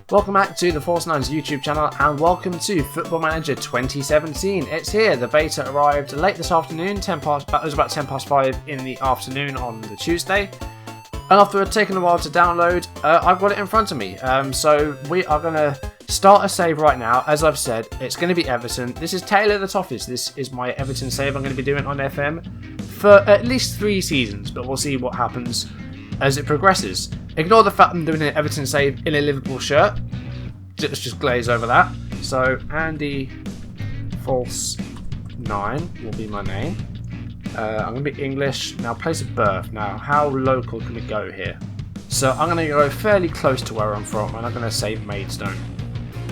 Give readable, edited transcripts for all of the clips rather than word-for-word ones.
Welcome back to the Force 9's YouTube channel and welcome to Football Manager 2017. It's here, the beta arrived late this afternoon, it was about 10 past 5 in the afternoon on the Tuesday. And after it's taken a while to download, I've got it in front of me. So we are going to start a save right now. As I've said, it's going to be Everton. This is Taylor the Toffees. This is my Everton save I'm going to be doing on FM for at least 3 seasons, but we'll see what happens as it progresses. Ignore the fact I'm doing an Everton save in a Liverpool shirt. Let's just glaze over that. So Andy False 9 will be my name. I'm going to be English. Now place of birth. Now how local can we go here? So I'm going to go fairly close to where I'm from and I'm going to say Maidstone.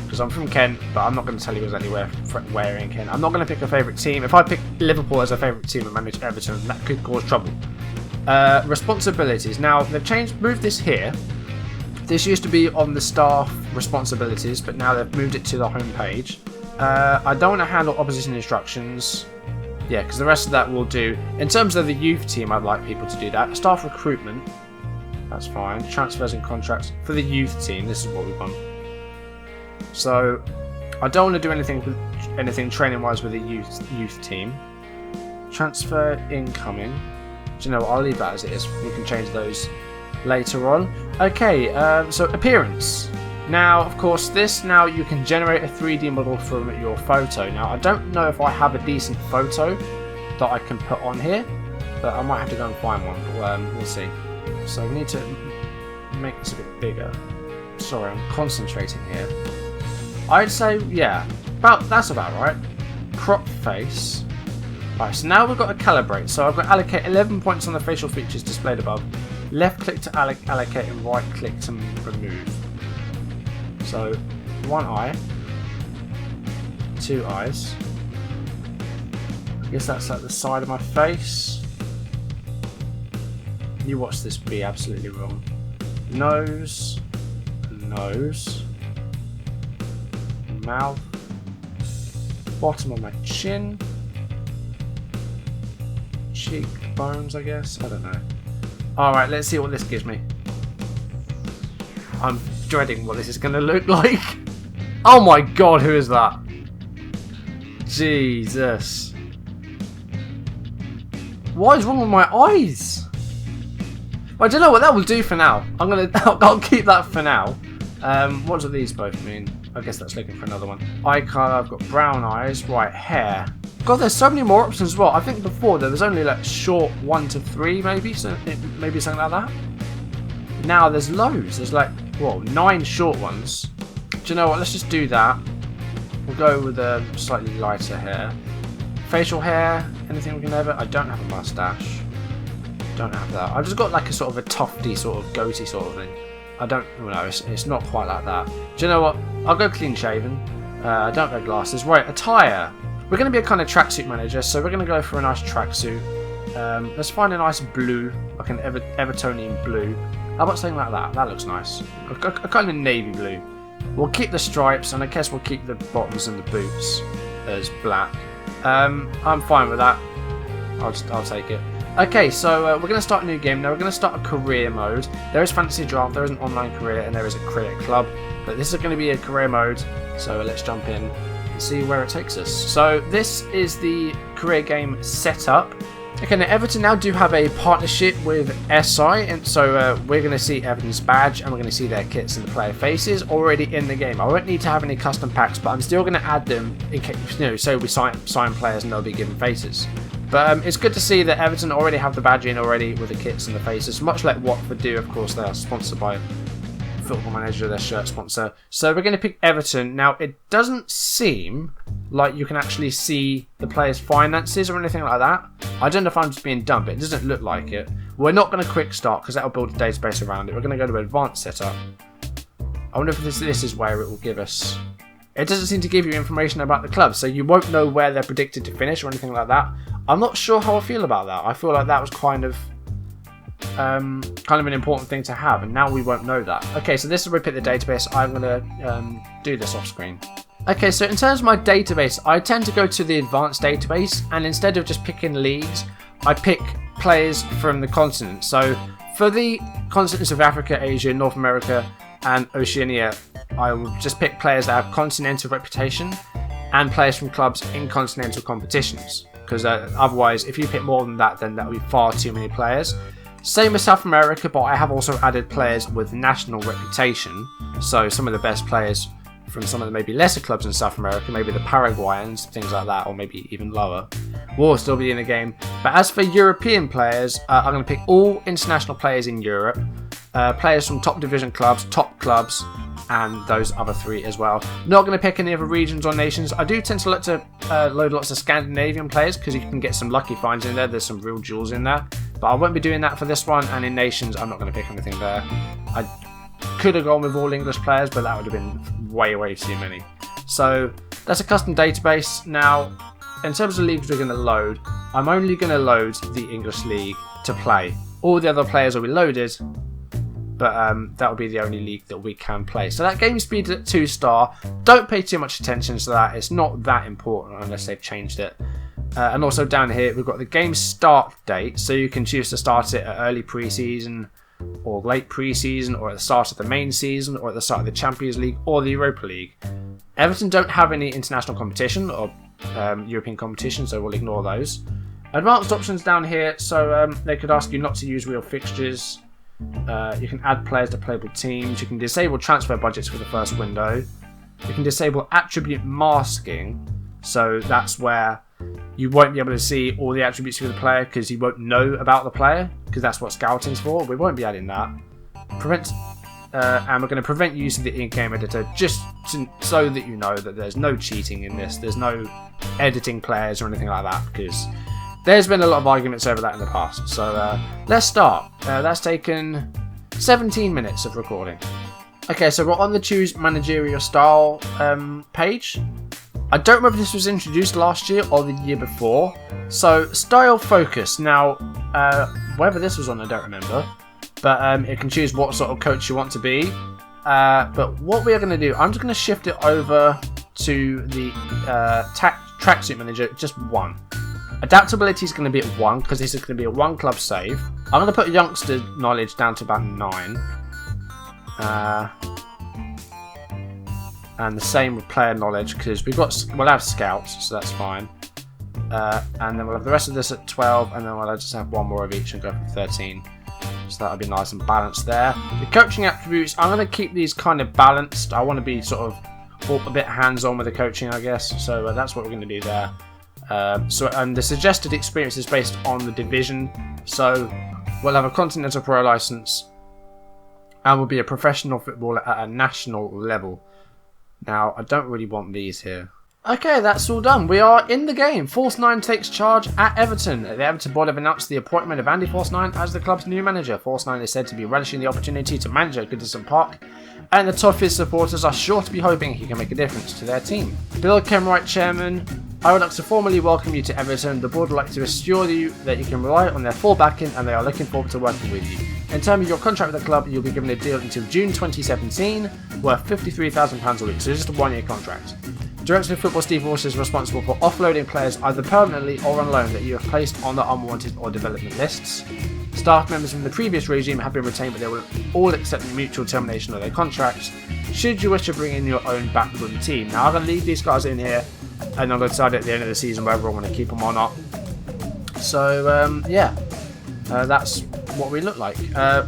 Because I'm from Kent, but I'm not going to tell you anywhere where in Kent. I'm not going to pick a favourite team. If I pick Liverpool as a favourite team and manage Everton, that could cause trouble. Responsibilities. Now they've moved this here. This used to be on the staff responsibilities, but now they've moved it to the home page. I don't want to handle opposition instructions. Yeah, because the rest of that will do. In terms of the youth team, I'd like people to do that. Staff recruitment, that's fine. Transfers and contracts for the youth team. This is what we want. So I don't want to do anything training-wise with the youth team. Transfer incoming. Do you know what? I'll leave that as it is. We can change those later on. Okay, so appearance. Now, of course, now you can generate a 3D model from your photo. Now, I don't know if I have a decent photo that I can put on here, but I might have to go and find one. But, we'll see. So we need to make this a bit bigger. Sorry, I'm concentrating here. I'd say, yeah, that's about right. Crop face. Right, so now we've got to calibrate. So I've got to allocate 11 points on the facial features displayed above. Left click to allocate and right click to remove. So, 1 eye. 2 eyes. I guess that's like the side of my face. You watch this be absolutely wrong. Nose. Nose. Mouth. Bottom of my chin. Cheekbones, I guess. I don't know. Alright, let's see what this gives me. I'm dreading what this is going to look like. Oh my god, who is that? Jesus. What is wrong with my eyes? Well, I don't know what that will do for now. I'll keep that for now. What do these both mean? I guess that's looking for another one. Eye colour, I've got brown eyes. Right, hair. God, there's so many more options as well. I think before there was only like short 1 to 3 maybe, so maybe something like that. Now there's loads. There's like, well, 9 short ones. Do you know what? Let's just do that. We'll go with a slightly lighter hair. Facial hair, anything we can have it. I don't have a mustache. Don't have that. I've just got like a sort of a tufty sort of goatee sort of thing. I don't know. It's not quite like that. Do you know what? I'll go clean shaven. I don't wear glasses. Right, attire. We're going to be a kind of tracksuit manager, so we're going to go for a nice tracksuit. Let's find a nice blue, like an Evertonian blue. How about something like that? That looks nice. A kind of navy blue. We'll keep the stripes, and I guess we'll keep the bottoms and the boots as black. I'm fine with that. I'll take it. Okay, so we're going to start a new game. Now we're going to start a career mode. There is fantasy draft, there is an online career, and there is a career club. But this is going to be a career mode, so let's jump in and see where it takes us. So this is the career game setup. Okay, now Everton now do have a partnership with SI, and so we're going to see Everton's badge and we're going to see their kits and the player faces already in the game. I won't need to have any custom packs, but I'm still going to add them in case, so we sign players and they'll be given faces. But it's good to see that Everton already have the badge in already with the kits and the faces, much like Watford do. Of course, they are sponsored by Football Manager, their shirt sponsor. So we're going to pick Everton. Now, it doesn't seem like you can actually see the players' finances or anything like that. I don't know if I'm just being dumb, but it doesn't look like it. We're not going to quick start because that'll build a database around it. We're going to go to advanced setup. I wonder if this is where it will give us. It doesn't seem to give you information about the club, so you won't know where they're predicted to finish or anything like that. I'm not sure how I feel about that. I feel like that was kind of an important thing to have, and now we won't know that. Okay, so this is where we pick the database. I'm going to do this off screen. Okay, so in terms of my database, I tend to go to the advanced database, and instead of just picking leagues, I pick players from the continent. So for the continents of Africa, Asia, North America, and Oceania, I will just pick players that have continental reputation and players from clubs in continental competitions. Because otherwise, if you pick more than that, then that would be far too many players. Same with South America, but I have also added players with national reputation. So some of the best players from some of the maybe lesser clubs in South America, maybe the Paraguayans, things like that, or maybe even lower, will still be in the game. But as for European players, I'm going to pick all international players in Europe, players from top division clubs, top clubs, and those other three as well. Not going to pick any other regions or nations. I do tend to look to load lots of Scandinavian players because you can get some lucky finds in there. There's some real jewels in there. But I won't be doing that for this one, and in nations, I'm not going to pick anything there. I could have gone with all English players, but that would have been way too many. So that's a custom database. Now, in terms of leagues we're going to load, I'm only going to load the English league to play. All the other players will be loaded, but that will be the only league that we can play. So that game speed at 2-star, don't pay too much attention to that. It's not that important unless they've changed it. And also down here, we've got the game start date, so you can choose to start it at early pre-season, or late pre-season, or at the start of the main season, or at the start of the Champions League, or the Europa League. Everton don't have any international competition, or European competition, so we'll ignore those. Advanced options down here, so they could ask you not to use real fixtures. You can add players to playable teams. You can disable transfer budgets for the first window. You can disable attribute masking, so that's where you won't be able to see all the attributes of the player because you won't know about the player, because that's what scouting's for. We won't be adding that. And we're going to prevent use of the in-game editor just so that you know that there's no cheating in this. There's no editing players or anything like that, because there's been a lot of arguments over that in the past. So let's start. That's taken 17 minutes of recording. Okay, so we're on the choose managerial style page. I don't remember if this was introduced last year or the year before. So, style focus. Now, whether this was on, I don't remember. But it can choose what sort of coach you want to be. But what we are going to do, I'm just going to shift it over to the tracksuit manager, just 1. Adaptability is going to be at 1 because this is going to be a 1 club save. I'm going to put youngster knowledge down to about 9. And the same with player knowledge because we'll have scouts, so that's fine. And then we'll have the rest of this at 12, and then we'll just have 1 more of each and go for 13. So that'll be nice and balanced there. The coaching attributes, I'm going to keep these kind of balanced. I want to be sort of a bit hands-on with the coaching, I guess. So that's what we're going to do there. And the suggested experience is based on the division. So we'll have a Continental Pro license, and we'll be a professional footballer at a national level. Now, I don't really want these here. Okay, that's all done. We are in the game. Force 9 takes charge at Everton. The Everton board have announced the appointment of Andy Force 9 as the club's new manager. Force 9 is said to be relishing the opportunity to manage at Goodison Park, and the Toffees supporters are sure to be hoping he can make a difference to their team. Bill Kenwright, chairman, I would like to formally welcome you to Everton. The board would like to assure you that you can rely on their full backing, and they are looking forward to working with you. In terms of your contract with the club, you'll be given a deal until June 2017, worth £53,000 a week, so just a 1-year contract. Director of Football Steve Walsh is responsible for offloading players either permanently or on loan that you have placed on the unwanted or development lists. Staff members from the previous regime have been retained, but they will all accept mutual termination of their contracts should you wish to bring in your own backroom team. Now, I'm going to leave these guys in here, and I'm going to decide at the end of the season whether I want to keep them or not. So, that's what we look like.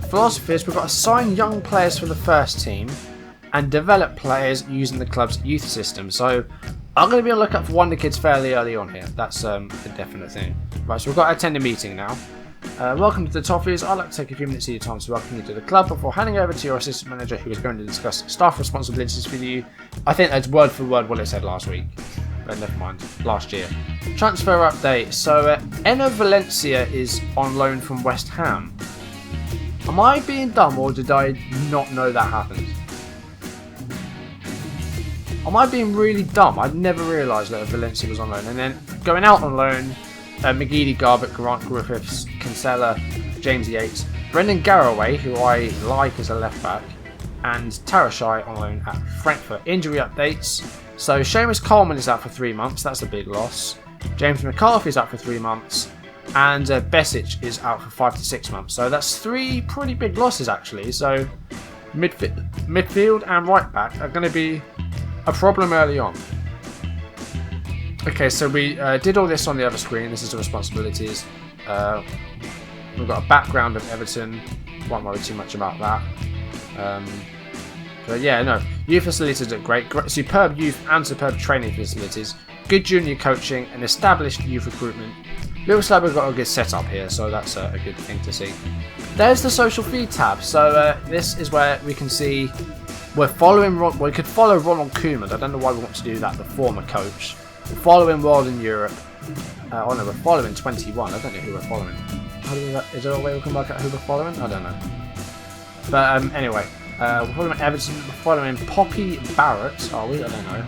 Philosophies, we've got to sign young players for the first team and develop players using the club's youth system. So I'm going to be on the lookout for Wonder Kids fairly early on here. That's a definite thing. Right, so we've got to attend a meeting now. Welcome to the Toffees. I'd like to take a few minutes of your time to welcome you to the club before handing over to your assistant manager, who is going to discuss staff responsibilities with you. I think that's word for word what it said last week. But never mind, last year. Transfer update. So Enno Valencia is on loan from West Ham. Am I being dumb, or did I not know that happened? Am I being really dumb? I'd never realised that Valencia was on loan. And then going out on loan, McGeady, Garbutt, Grant Griffiths, Kinsella, James Yates, Brendan Garraway, who I like as a left back, and Tarashai on loan at Frankfurt. Injury updates. So Seamus Coleman is out for 3 months. That's a big loss. James McCarthy is out for 3 months. And Besic is out for 5 to 6 months. So that's 3 pretty big losses, actually. So midfield and right back are going to be a problem early on. Okay, so we did all this on the other screen. This is the responsibilities. We've got a background of Everton. Won't worry too much about that. But yeah, no. Youth facilities are great. Superb youth and superb training facilities. Good junior coaching and established youth recruitment. Little Slab have got a good setup here, so that's a good thing to see. There's the social feed tab. So this is where we can see we're following. We could follow Ronald Koeman. I don't know why we want to do that. The former coach. We're following World in Europe. Oh no, we're following 21. I don't know who we're following. Is there a way we can work out who we're following? I don't know. But anyway, we're following Everton. We're following Poppy Barrett. Are we? I don't know.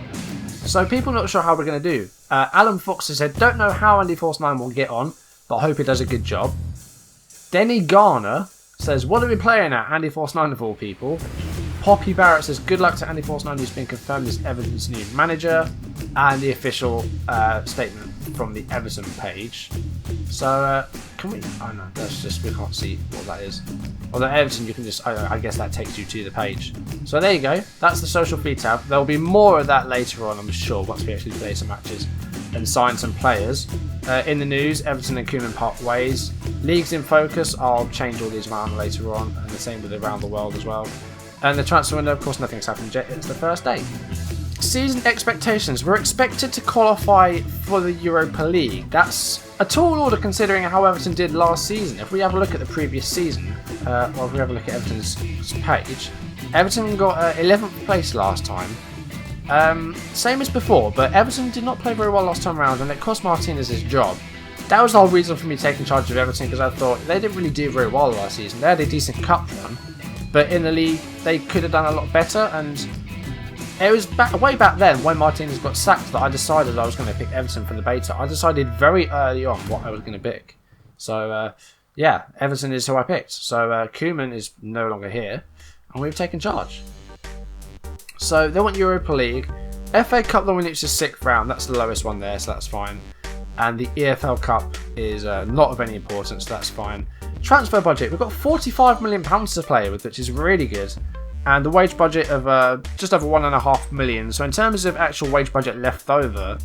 So people not sure how we're going to do. Alan Fox has said, don't know how Andy Force 9 will get on, but I hope he does a good job. Denny Garner says, what are we playing at? Andy Force 9 of all people. Poppy Barrett says, good luck to Andy Force 9 who's been confirmed as Everton's new manager. And the official statement from the Everton page. So, can we... Oh no, that's just... We can't see what that is. Although Everton, you can just... I guess that takes you to the page. So there you go. That's the social feed tab. There'll be more of that later on, I'm sure, once we actually play some matches and sign some players. In the news, Everton and Koeman part ways. Leagues in focus. I'll change all these around later on. And the same with around the world as well. And the transfer window, of course, nothing's happened yet. It's the first day. Season expectations. We're expected to qualify for the Europa League. That's a tall order considering how Everton did last season. If we have a look at the previous season, or if we have a look at Everton's page, Everton got 11th place last time. Same as before, but Everton did not play very well last time around, and it cost Martinez his job. That was the whole reason for me taking charge of Everton, because I thought they didn't really do very well last season. They had a decent cup run, but in the league they could have done a lot better, and it was way back then when Martinez got sacked that I decided I was going to pick Everton from the beta. I decided very early on what I was going to pick. So, yeah, Everton is who I picked. So, Koeman is no longer here, and we've taken charge. So, they want Europa League. FA Cup, they'll win it's the 6th round. That's the lowest one there, so that's fine. And the EFL Cup is not of any importance, so that's fine. Transfer budget. We've got £45 million to play with, which is really good. And the wage budget of just over £1.5 million. So in terms of actual wage budget left over,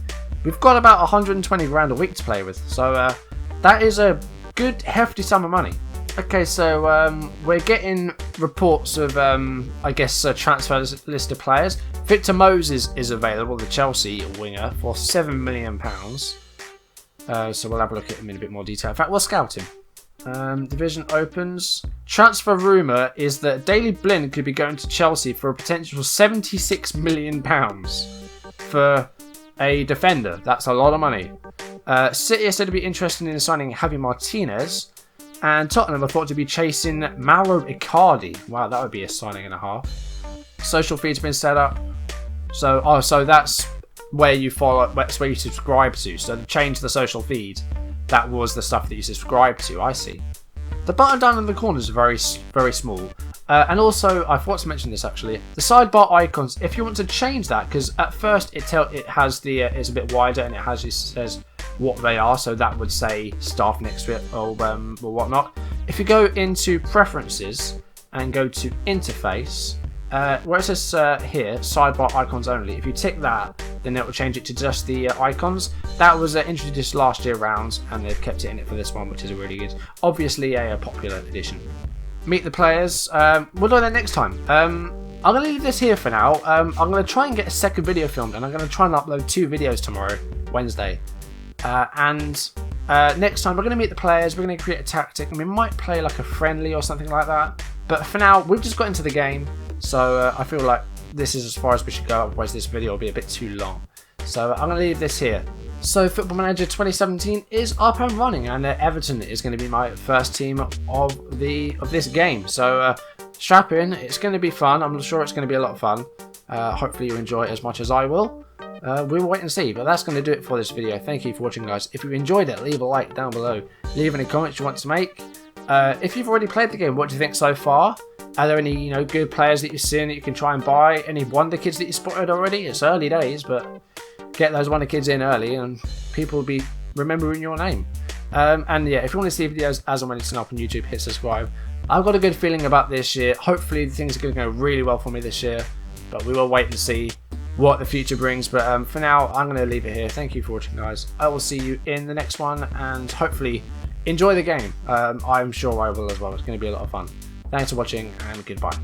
we've got about 120 grand a week to play with. So that is a good hefty sum of money. Okay, so we're getting reports of, I guess, transfer list of players. Victor Moses is available, the Chelsea winger, for £7 million. So we'll have a look at him in a bit more detail. In fact, we'll scout him. Division opens. Transfer rumour is that Daley Blind could be going to Chelsea for a potential £76 million for a defender. That's a lot of money. City are said to be interested in signing Javi Martinez, and Tottenham are thought to be chasing Mauro Icardi. Wow, that would be a signing and a half. Social feed's been set up. So, so that's where you follow. That's where you subscribe to. So to change the social feed, that was the stuff that you subscribe to. I see. The button down in the corner is very, very small. And also, I forgot to mention this actually. The sidebar icons. If you want to change that, because at first it has the it's a bit wider and it says what they are. So that would say staff next to it or whatnot. If you go into preferences and go to interface, where it says here sidebar icons only. If you tick that, then it will change it to just the icons. That was introduced last year round, and they've kept it in it for this one, which is really good. Obviously a popular edition. Meet the players. We'll do that next time. I'm going to leave this here for now. I'm going to try and get a second video filmed, and I'm going to try and upload 2 videos tomorrow, Wednesday. And next time we're going to meet the players, we're going to create a tactic, and we might play like a friendly or something like that. But for now, we've just got into the game, so I feel like this is as far as we should go, otherwise this video will be a bit too long. So I'm going to leave this here. So Football Manager 2017 is up and running, and Everton is going to be my first team of this game. So strap in, it's going to be fun. I'm sure it's going to be a lot of fun. Hopefully you enjoy it as much as I will. We'll wait and see, but that's going to do it for this video. Thank you for watching, guys. If you enjoyed it, leave a like down below. Leave any comments you want to make. If you've already played the game, what do you think so far? Are there any good players that you've seen that you can try and buy? Any wonder kids that you spotted already? It's early days, but get those wonder kids in early and people will be remembering your name. And yeah, if you want to see videos as and when it's up on YouTube, hit subscribe. I've got a good feeling about this year. Hopefully things are going to go really well for me this year, but we will wait and see what the future brings. But for now, I'm going to leave it here. Thank you for watching, guys. I will see you in the next one, and hopefully enjoy the game. I'm sure I will as well. It's going to be a lot of fun. Thanks for watching, and goodbye.